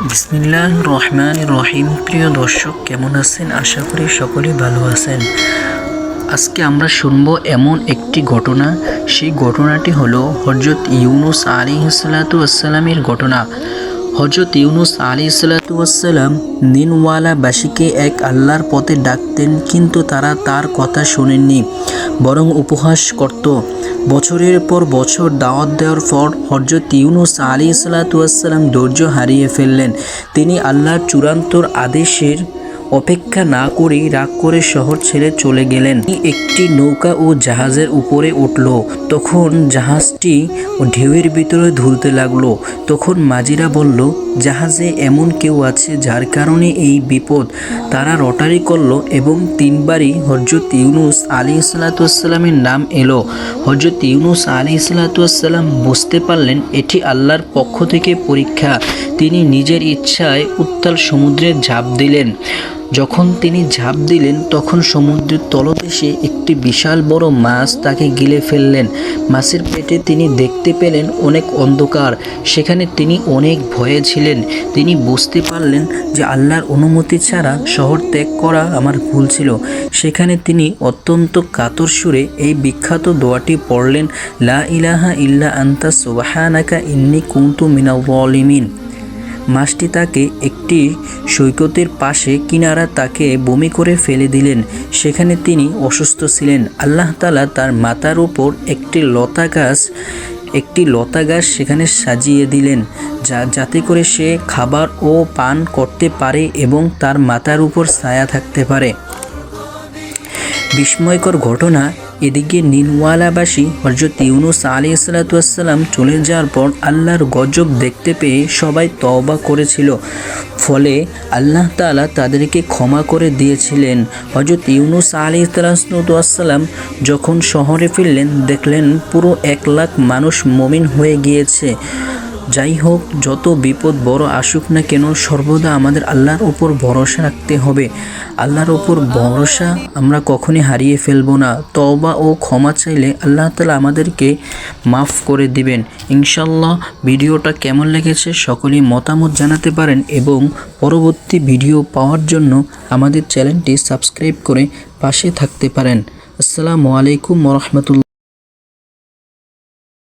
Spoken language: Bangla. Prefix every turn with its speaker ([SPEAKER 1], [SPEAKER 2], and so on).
[SPEAKER 1] বিসমিল্লাহ রহমান রহিম। প্রিয় দর্শক, কেমন আছেন? আশা করি সকলেই ভালো আছেন। আজকে আমরা শুনবো এমন একটি ঘটনা। সেই ঘটনাটি হলো হযরত ইউনুস আলাইহিসসালাতু ওয়াসসালামের ঘটনা। হযরত ইউনুস আলাইহিসসালাতু ওয়াসসালাম নিনওয়ালাবাসীকে এক আল্লাহর পথে ডাকতেন, কিন্তু তারা তার কথা শোনেননি, বরং উপহাস করত। বছরের পর বছর দাওয়াত দেওয়ার পর হযরত ইউনুস আলাইহিসসালাতু ওয়াসসালাম ধৈর্য হারিয়ে ফেললেন। তিনি আল্লাহর চূড়ান্ত আদেশের অপেক্ষা না করেই রাগ করে শহর ছেড়ে চলে গেলেন। একটি নৌকা ও জাহাজের উপরে উঠল। তখন জাহাজটি ঢেউয়ের ভিতরে ধুলতে লাগলো। তখন মাঝিরা বলল, জাহাজে এমন কেউ আছে যার কারণে এই বিপদ। তারা রটারি করলো এবং তিনবারই হযরত ইউনুস আলাইহিসসালাতু ওয়াসসালামের নাম এলো। হযরত ইউনুস আলাইহিসসালাতু ওয়াসসালাম বুঝতে পারলেন এটি আল্লাহর পক্ষ থেকে পরীক্ষা। তিনি নিজের ইচ্ছায় উত্তাল সমুদ্রে ঝাঁপ দিলেন। যখন তিনি ঝাঁপ দিলেন তখন সমুদ্রের তলদেশে একটি বিশাল বড় মাছ তাকে গিলে ফেললেন। মাছের পেটে তিনি দেখতে পেলেন অনেক অন্ধকার। সেখানে তিনি অনেক ভয়ে ছিলেন। তিনি বুঝতে পারলেন যে আল্লাহর অনুমতি ছাড়া শহর ত্যাগ করা আমার ভুল ছিল। সেখানে তিনি অত্যন্ত কাতর সুরে এই বিখ্যাত দোয়াটি পড়লেন, লা ইলাহা ইল্লা আনতা সুবহানাকা ইন্নী কুনতু মিনাজ জালিমিন। মাছটি তাকে একটি সৈকতের পাশে কিনারা তাকে বমি করে ফেলে দিলেন। সেখানে তিনি অসুস্থ ছিলেন। আল্লাহ তাআলা তার মাথার উপর একটি লতা গাছ সেখানে সাজিয়ে দিলেন, যাতে করে সে খাবার ও পান করতে পারে এবং তার মাথার উপর ছায়া থাকতে পারে। বিস্ময়কর ঘটনা। এদিকে নিনওয়ালাবাসী হযরত ইউনুস আলাইহিসসালাতু ওয়াসসালাম চলে যাওয়ার পর আল্লাহর গজব দেখতে পেয়ে সবাই তওবা করেছিল। ফলে আল্লাহ তাআলা তাদেরকে ক্ষমা করে দিয়েছিলেন। হযরত ইউনুস আলাইহিসসালাতু ওয়াসসালাম যখন শহরে ফিরলেন, দেখলেন পুরো 1,00,000 মানুষ মুমিন হয়ে গিয়েছে। যাই হোক, যত বিপদ বড় আসুক না কেন, সর্বদা আমাদের আল্লাহর উপর ভরসা রাখতে হবে। আল্লাহর উপর ভরসা আমরা কখনই হারিয়ে ফেলবো না। তওবা ও ক্ষমা চাইলে আল্লাহ তাআলা আমাদেরকে মাফ করে দিবেন ইনশাআল্লাহ। ভিডিওটা কেমন লেগেছে সকলেই মতামত জানাতে পারেন এবং পরবর্তী ভিডিও পাওয়ার জন্য আমাদের চ্যানেলটি সাবস্ক্রাইব করে পাশে থাকতে পারেন। আসসালামু আলাইকুম ওয়া রাহমাতুল্লাহ।